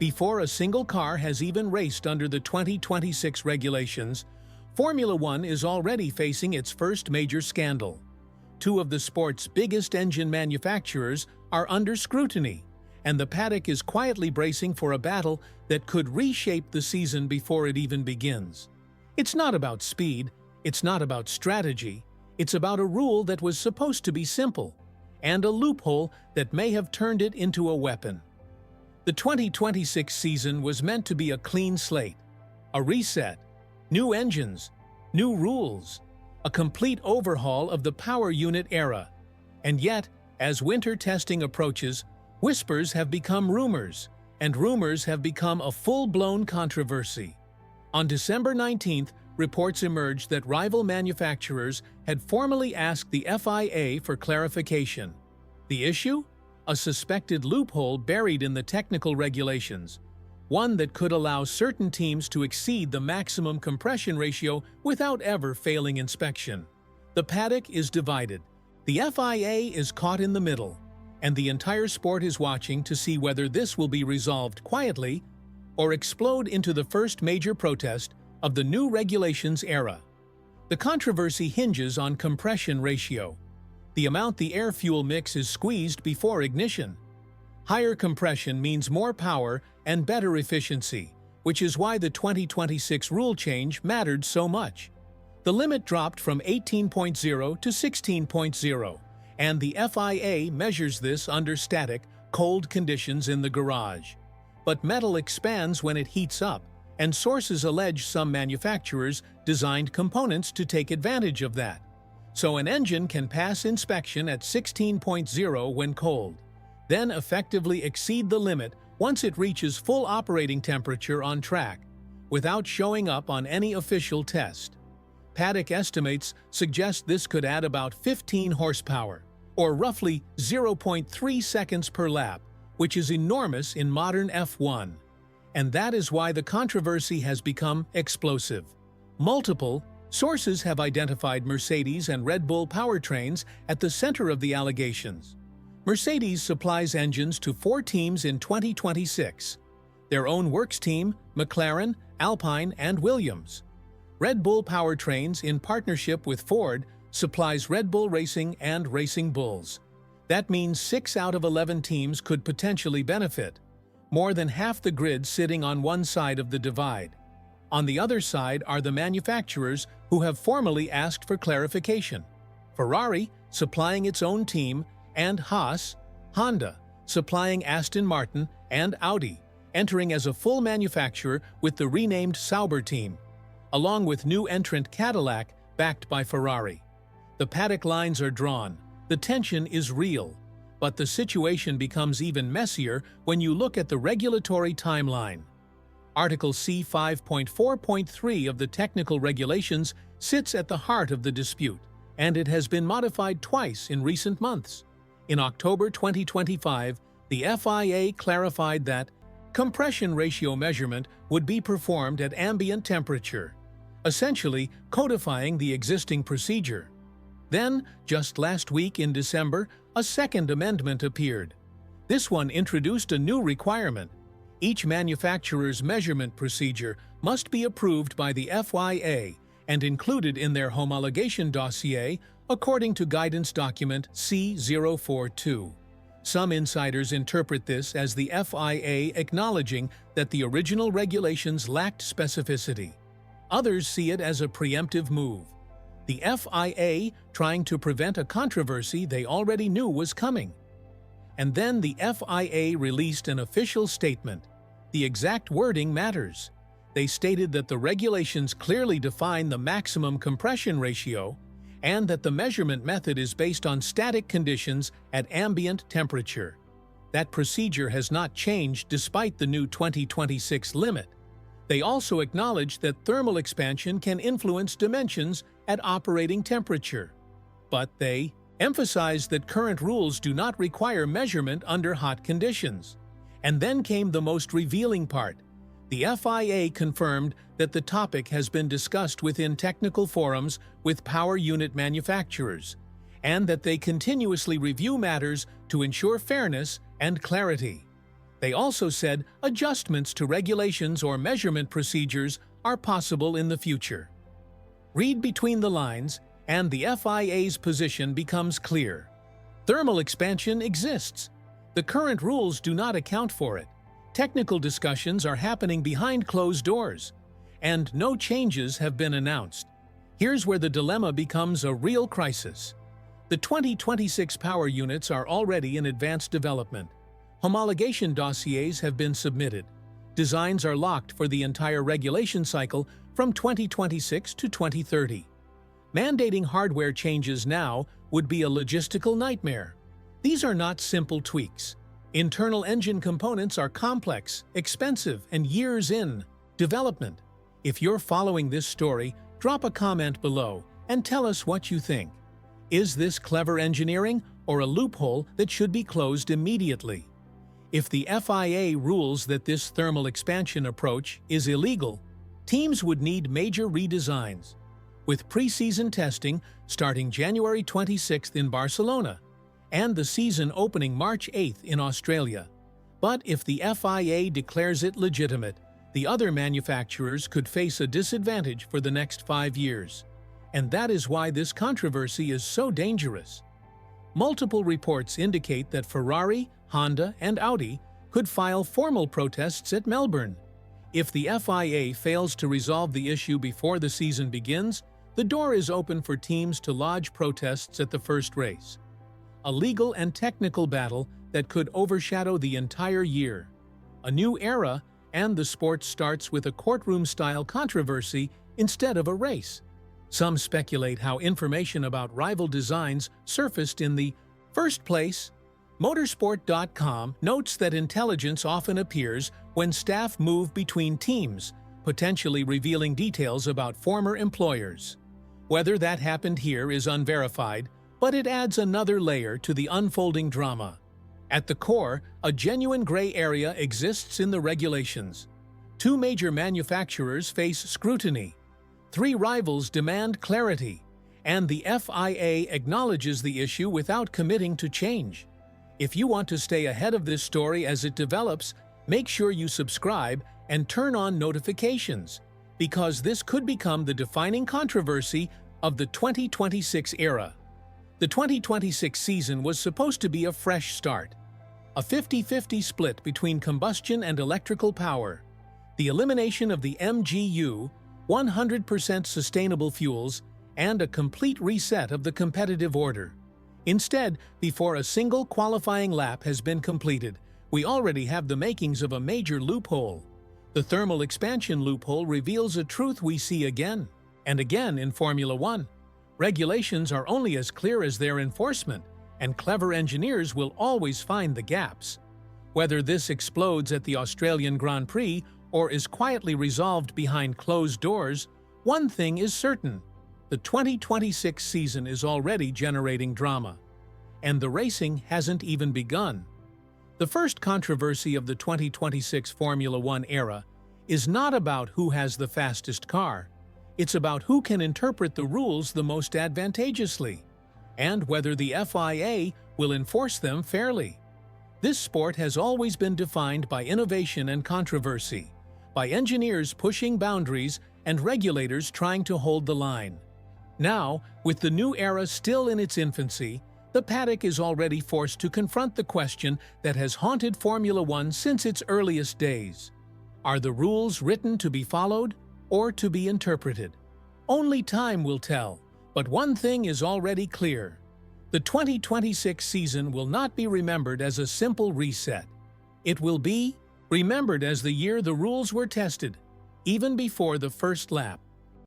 Before a single car has even raced under the 2026 regulations, Formula One is already facing its first major scandal. Two of the sport's biggest engine manufacturers are under scrutiny, and the paddock is quietly bracing for a battle that could reshape the season before it even begins. It's not about speed, it's not about strategy, it's about a rule that was supposed to be simple, and a loophole that may have turned it into a weapon. The 2026 season was meant to be a clean slate, a reset, new engines, new rules, a complete overhaul of the power unit era. And yet, as winter testing approaches, whispers have become rumors, and rumors have become a full-blown controversy. On December 19th, reports emerged that rival manufacturers had formally asked the FIA for clarification. The issue? A suspected loophole buried in the technical regulations, one that could allow certain teams to exceed the maximum compression ratio without ever failing inspection. The paddock is divided. The FIA is caught in the middle, and the entire sport is watching to see whether this will be resolved quietly or explode into the first major protest of the new regulations era. The controversy hinges on compression ratio, the amount the air-fuel mix is squeezed before ignition. Higher compression means more power and better efficiency, which is why the 2026 rule change mattered so much. The limit dropped from 18.0 to 16.0, and the FIA measures this under static, cold conditions in the garage. But metal expands when it heats up, and sources allege some manufacturers designed components to take advantage of that. So an engine can pass inspection at 16.0 when cold, then effectively exceed the limit once it reaches full operating temperature on track, without showing up on any official test. Paddock estimates suggest this could add about 15 horsepower, or roughly 0.3 seconds per lap, which is enormous in modern F1. And that is why the controversy has become explosive. Multiple sources have identified Mercedes and Red Bull Powertrains at the center of the allegations. Mercedes supplies engines to 4 teams in 2026, their own works team, McLaren, Alpine, and Williams. Red Bull Powertrains, in partnership with Ford, supplies Red Bull Racing and Racing Bulls. That means 6 out of 11 teams could potentially benefit, more than half the grid sitting on one side of the divide. On the other side are the manufacturers who have formally asked for clarification. Ferrari, supplying its own team, and Haas, Honda, supplying Aston Martin and Audi, entering as a full manufacturer with the renamed Sauber team, along with new entrant Cadillac, backed by Ferrari. The paddock lines are drawn, the tension is real, but the situation becomes even messier when you look at the regulatory timeline. Article C 5.4.3 of the technical regulations sits at the heart of the dispute, and it has been modified twice in recent months. In October 2025, the FIA clarified that compression ratio measurement would be performed at ambient temperature, essentially codifying the existing procedure. Then, just last week in December, a second amendment appeared. This one introduced a new requirement. Each manufacturer's measurement procedure must be approved by the FIA and included in their homologation dossier according to guidance document C042. Some insiders interpret this as the FIA acknowledging that the original regulations lacked specificity. Others see it as a preemptive move, the FIA trying to prevent a controversy they already knew was coming. And then the FIA released an official statement. The exact wording matters. They stated that the regulations clearly define the maximum compression ratio and that the measurement method is based on static conditions at ambient temperature. That procedure has not changed despite the new 2026 limit. They also acknowledge that thermal expansion can influence dimensions at operating temperature. But they emphasize that current rules do not require measurement under hot conditions. And then came the most revealing part. The FIA confirmed that the topic has been discussed within technical forums with power unit manufacturers, and that they continuously review matters to ensure fairness and clarity. They also said adjustments to regulations or measurement procedures are possible in the future. Read between the lines, and the FIA's position becomes clear. Thermal expansion exists. The current rules do not account for it. Technical discussions are happening behind closed doors, and no changes have been announced. Here's where the dilemma becomes a real crisis. The 2026 power units are already in advanced development. Homologation dossiers have been submitted. Designs are locked for the entire regulation cycle from 2026 to 2030. Mandating hardware changes now would be a logistical nightmare. These are not simple tweaks. Internal engine components are complex, expensive, and years in development. If you're following this story, drop a comment below and tell us what you think. Is this clever engineering or a loophole that should be closed immediately? If the FIA rules that this thermal expansion approach is illegal, teams would need major redesigns, with pre-season testing starting January 26th in Barcelona and the season opening March 8th in Australia. But if the FIA declares it legitimate, the other manufacturers could face a disadvantage for the next 5 years. And that is why this controversy is so dangerous. Multiple reports indicate that Ferrari, Honda, and Audi could file formal protests at Melbourne. If the FIA fails to resolve the issue before the season begins, the door is open for teams to lodge protests at the first race. A legal and technical battle that could overshadow the entire year. A new era, and the sport starts with a courtroom-style controversy instead of a race. Some speculate how information about rival designs surfaced in the first place. Motorsport.com notes that intelligence often appears when staff move between teams, potentially revealing details about former employers. Whether that happened here is unverified, but it adds another layer to the unfolding drama. At the core, a genuine gray area exists in the regulations. 2 major manufacturers face scrutiny. 3 rivals demand clarity, and the FIA acknowledges the issue without committing to change. If you want to stay ahead of this story as it develops, make sure you subscribe and turn on notifications, because this could become the defining controversy of the 2026 era. The 2026 season was supposed to be a fresh start. A 50-50 split between combustion and electrical power. The elimination of the MGU, 100% sustainable fuels, and a complete reset of the competitive order. Instead, before a single qualifying lap has been completed, we already have the makings of a major loophole. The thermal expansion loophole reveals a truth we see again and again in Formula One. Regulations are only as clear as their enforcement, and clever engineers will always find the gaps. Whether this explodes at the Australian Grand Prix or is quietly resolved behind closed doors, one thing is certain: the 2026 season is already generating drama. And the racing hasn't even begun. The first controversy of the 2026 Formula One era is not about who has the fastest car. It's about who can interpret the rules the most advantageously, and whether the FIA will enforce them fairly. This sport has always been defined by innovation and controversy, by engineers pushing boundaries and regulators trying to hold the line. Now, with the new era still in its infancy, the paddock is already forced to confront the question that has haunted Formula One since its earliest days. Are the rules written to be followed or to be interpreted? Only time will tell, but one thing is already clear. The 2026 season will not be remembered as a simple reset. It will be remembered as the year the rules were tested, even before the first lap.